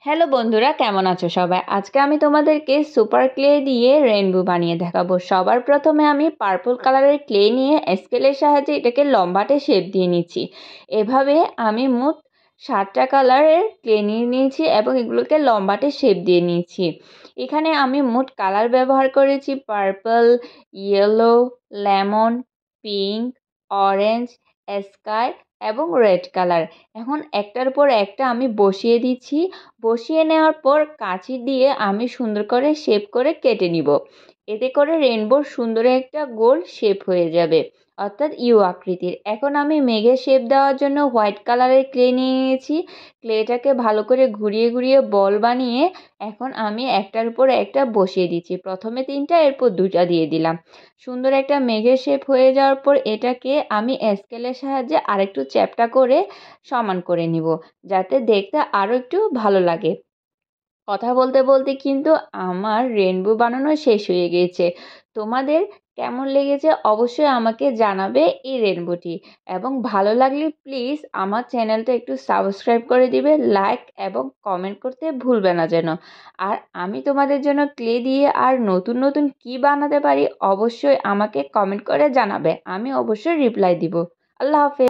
Hello বন্ধুরা, কেমন আছো সবাই? আজকে আমি তোমাদেরকে সুপার ক্লে দিয়ে রেইনবো বানিয়ে দেখাবো। সবার প্রথমে আমি পার্পল কালারের ক্লে নিয়ে স্কেলের সাহায্যে এটাকে লম্বাটে শেপ দিয়ে নিচ্ছি। এভাবে আমি মোট 7টা কালারের ক্লে নিয়ে নিয়েছি এবং এগুলোকে লম্বাটে শেপ দিয়ে নিয়েছি। এখানে আমি মোট কালার ব্যবহার করেছি purple, yellow, lemon, pink, orange, sky এবং রেড কালার। এখন একটার পর একটা আমি বসিয়ে দিচ্ছি। বসিয়ে নেওয়ার পর কাঁচি দিয়ে আমি সুন্দর করে শেপ করে কেটে নিব। এতে করে রেইনবোর সুন্দর একটা গোল শেপ হয়ে যাবে, অর্থাৎ ইউ আকৃতির। এখন আমি মেঘের শেপ দেওয়ার জন্য হোয়াইট কালারের ক্লে নিয়ে নিয়েছি। ক্লেটাকে ভালো করে ঘুরিয়ে ঘুরিয়ে বল বানিয়ে এখন আমি একটার উপর একটা বসিয়ে দিচ্ছি। প্রথমে 3টা, এরপর 2টা দিয়ে দিলাম। সুন্দর একটা মেঘের শেপ হয়ে যাওয়ার পর এটাকে আমি স্কেলের সাহায্যে আরেকটু চ্যাপ্টা করে সমান করে নিব, যাতে দেখতে আরও একটু ভালো লাগে। কথা বলতে বলতে কিন্তু আমার রেইনবো বানানো শেষ হয়ে গিয়েছে। তোমাদের কেমন লেগেছে অবশ্যই আমাকে জানাবে এই রেইনবোটি, এবং ভালো লাগলে প্লিজ আমার চ্যানেলটা একটু সাবস্ক্রাইব করে দিবে, লাইক এবং কমেন্ট করতে ভুলবে না যেন। আর আমি তোমাদের জন্য ক্লে দিয়ে আর নতুন নতুন কি বানাতে পারি অবশ্যই আমাকে কমেন্ট করে জানাবে, আমি অবশ্যই রিপ্লাই দিব। আল্লাহ হাফেজ।